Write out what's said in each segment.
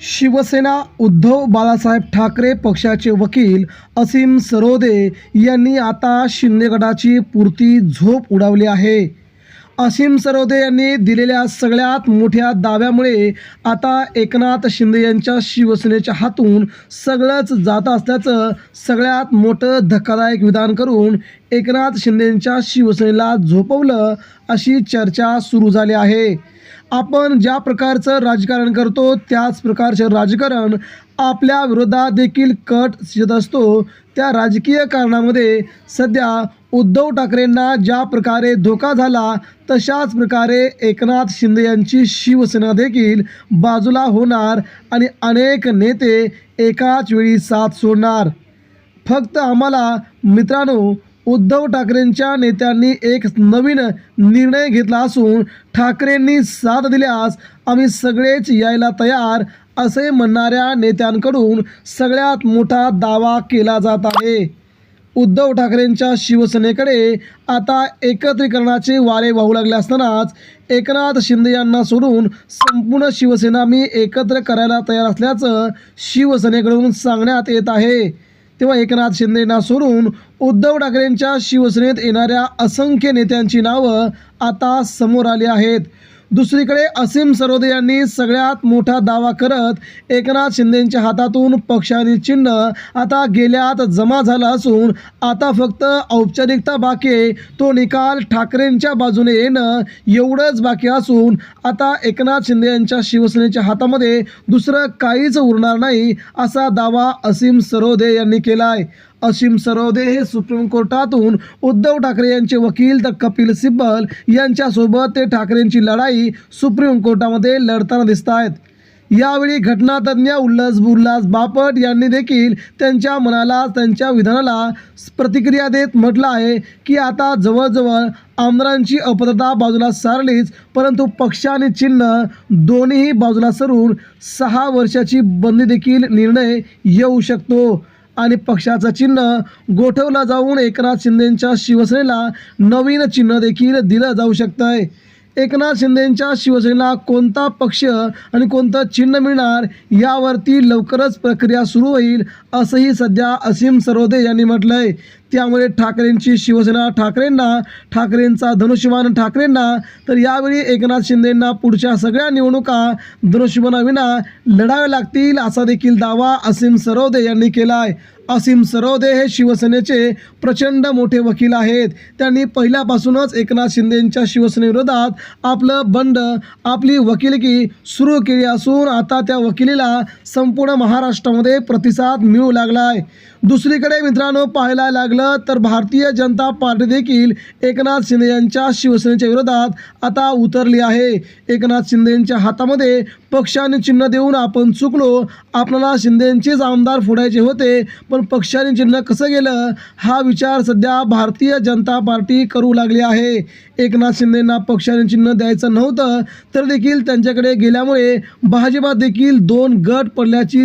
शिवसेना उद्धव बाळासाहेब ठाकरे पक्षाचे वकील असीम सरोदे यांनी आता शिंदे गटाची पुरती झोप उडवली आहे। असीम सरोदे यांनी दिलेल्या सगळ्यात मोठ्या दाव्यामुळे आता एकनाथ शिंदे यांच्या शिवसेनेच्या हातून सगळंच जात असल्याचं सगळ्यात मोठं धक्कादायक विधान करून एकनाथ शिंदेंच्या शिवसेनेला झोपवलं अशी चर्चा सुरू झाली आहे। आपण ज्या प्रकारचं राजकारण करतो त्याच प्रकारचे राजकारण आपल्या विरोधात देखील कट शिजत असतो। त्या राजकीय कारणामध्ये सध्या उद्धव ठाकरेंना ज्या प्रकारे धोका झाला तशाच प्रकारे एकनाथ शिंदे यांची शिवसेना देखील बाजूला होणार आणि अनेक नेते एकाच वेळी साथ सोडणार। फक्त आम्हाला मित्रांनो उद्धव ठाकरेंच्या नेत्यांनी एक नवीन निर्णय घेतला असून ठाकरेंनी साथ दिल्यास आम्ही सगळेच यायला तयार असे म्हणणाऱ्या नेत्यांकडून सगळ्यात मोठा दावा केला जात आहे। उद्धव ठाकरेंच्या शिवसेनेकडे आता एकत्रीकरणाचे वारे वाहू लागले असतानाच एकनाथ शिंदे यांना सोडून संपूर्ण शिवसेना मी एकत्र करायला तयार असल्याचं शिवसेनेकडून सांगण्यात येत आहे। तेव्हा एकनाथ शिंदेंना सोडून उद्धव ठाकरेंच्या शिवसेनेत येणाऱ्या असंख्य नेत्यांची नावं आता समोर आली आहेत। दुसरीकडे असीम सरोदे यांनी सगळ्यात मोठा दावा करत एकनाथ शिंदेंच्या हातातून पक्ष आणि चिन्ह आता गेल्यात जमा झालं असून आता फक्त औपचारिकता बाकी आहे, तो निकाल ठाकरेंच्या बाजूने येणं एवढंच बाकी असून आता एकनाथ शिंदे यांच्या शिवसेनेच्या हातामध्ये दुसरं काहीच उरणार नाही असा दावा असीम सरोदे यांनी केला आहे। असीम सरोदे हे सुप्रीम कोर्टातून उद्धव ठाकरे यांचे वकील तर कपिल सिब्बल यांच्यासोबत ते ठाकरेंची लढाई सुप्रीम कोर्टामध्ये लढताना दिसत आहेत। यावेळी घटनातज्ञ उल्हास बापट यांनी देखील त्यांच्या मनाला त्यांच्या विधानाला प्रतिक्रिया देत म्हटलं आहे की आता जवळजवळ आमदारांची अपात्रता बाजूला सारलीच, परंतु पक्ष आणि चिन्ह दोन्हीही बाजूला सरून 6 वर्षाची बंदी देखील निर्णय येऊ शकतो आणि पक्षाचं चिन्ह गोठवलं जाऊन एकनाथ शिंदेंच्या शिवसेनेला नवीन चिन्ह देखील दिलं जाऊ शकतं आहे। एकनाथ शिंदेंच्या शिवसेनेला कोणता पक्ष आणि कोणतं चिन्ह मिळणार यावरती लवकरच प्रक्रिया सुरू होईल असंही सध्या असीम सरोदे यांनी म्हटलं आहे। त्यामुळे ठाकरेंची शिवसेना ठाकरेंना, ठाकरेंचा धनुष्यबाण ठाकरेंना, तर यावेळी एकनाथ शिंदेंना पुढच्या सगळ्या निवडणुका धनुष्यबाणाविना लढाव्या लागतील असा देखील दावा असीम सरोदे यांनी केला आहे। असीम सरोदे हे शिवसेनेचे प्रचंड मोठे वकील आहेत। त्यांनी पहिल्यापासूनच एकनाथ शिंदेंच्या शिवसेनेविरोधात आपलं बंड, आपली वकिलकी सुरू केली असून आता त्या वकिलीला संपूर्ण महाराष्ट्रामध्ये प्रतिसाद मिळू लागला आहे। दुसरीकडे मित्रांनो पाहायला लागलं तर भारतीय जनता पार्टी देखील एकनाथ शिंदे यांच्या शिवसेनेच्या विरोधात आता उतरली आहे। एकनाथ शिंदेंच्या हातामध्ये पक्ष आणि चिन्ह देऊन आपण चुकलो, आपल्याला शिंदेंचेच आमदार फोडायचे होते, पण पक्ष आणि चिन्ह कसं गेलं हा विचार सध्या भारतीय जनता पार्टी करू लागली आहे। एकनाथ शिंदेंना पक्ष आणि चिन्ह द्यायचं नव्हतं तर देखील त्यांच्याकडे गेल्यामुळे भाजपात देखील 2 गट पडल्याची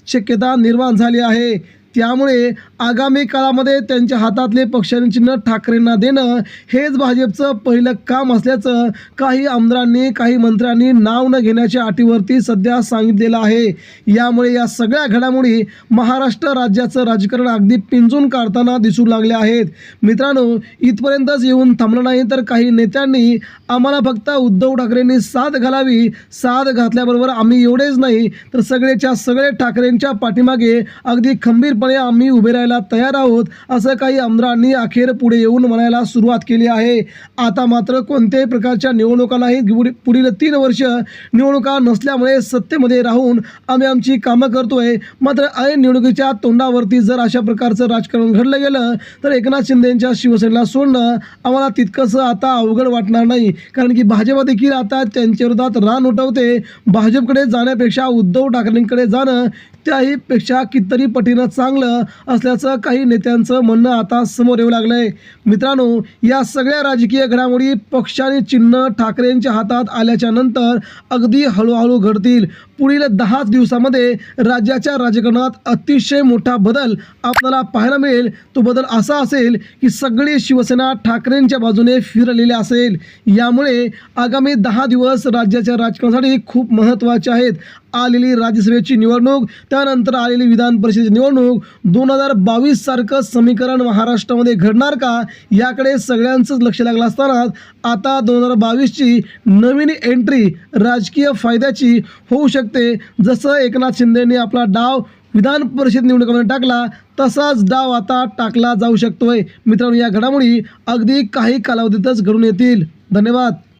शक्यता निर्माण झाली आहे। त्यामुळे आगामी काळामध्ये त्यांच्या हातातले पक्ष आणि चिन्ह ठाकरेंना देणं हेच भाजपचं पहिलं काम असल्याचं काही आमदारांनी, काही मंत्र्यांनी नाव न घेण्याच्या अटीवरती सध्या सांगितलेलं आहे। यामुळे या सगळ्या घडामोडी महाराष्ट्र राज्याचं राजकारण अगदी पिंजून काढताना दिसू लागले आहेत। मित्रांनो इथपर्यंतच येऊन थांबलं नाही तर काही नेत्यांनी आम्हाला फक्त उद्धव ठाकरेंनी साथ घालावी, साथ घातल्याबरोबर आम्ही एवढेच नाही तर सगळेच्या सगळे ठाकरेंच्या पाठीमागे अगदी खंबीरपणे आम्ही उभे राहायला तयार आहोत असं काही आमदारांनी अखेर पुढे येऊन म्हणायला सुरुवात केली आहे। आता मात्र कोणत्याही प्रकारच्या निवडणुका नाहीत, पुढील 3 वर्ष निवडणुका नसल्यामुळे सत्तेमध्ये राहून आम्ही आमची कामं करतोय। मात्र ऐन निवडणुकीच्या तोंडावरती जर अशा प्रकारचं राजकारण घडलं गेलं तर एकनाथ शिंदेंच्या शिवसेनेला सोडणं आम्हाला तितकंसं आता अवघड वाटणार नाही, कारण की भाजप देखील आता त्यांच्या विरोधात रान उठवते। भाजपकडे जाण्यापेक्षा उद्धव ठाकरेंकडे जाणं त्याही पेक्षा कितीतरी पटीनं चांगलं असल्याचं काही नेत्यांचं म्हणणं आता समोर येऊ लागलं आहे। मित्रांनो या सगळ्या राजकीय घडामोडी पक्ष आणि चिन्ह ठाकरेंच्या हातात आल्याच्या नंतर अगदी हळूहळू घडतील। पुढील 10 दिवसामध्ये राज्याच्या राजकारणात अतिशय मोठा बदल आपल्याला पाहायला मिळेल। तो बदल असा असेल की सगळी शिवसेना ठाकरेंच्या बाजूने फिरलेली असेल। यामुळे आगामी 10 दिवस राज्याच्या राजकारणासाठी खूप महत्त्वाचे आहेत। आलेली राज्यसभेची निवडणूक, त्यानंतर आलेली विधान परिषदेची निवडणूक, 2022 सारखं समीकरण महाराष्ट्रामध्ये घडणार का, याकडे सगळ्यांचंच लक्ष लागलं असताना आता 2022ची नवीन एंट्री राजकीय फायद्याची होऊ शकते. जसं एकनाथ शिंदेंनी आपला डाव विधान परिषद निवडणुकीमध्ये टाकला, तसाच डाव आता टाकला जाऊ शकतोय. मित्रांनो, या घडामोडी अगदी काही कालावधीतच घडून येतील. धन्यवाद.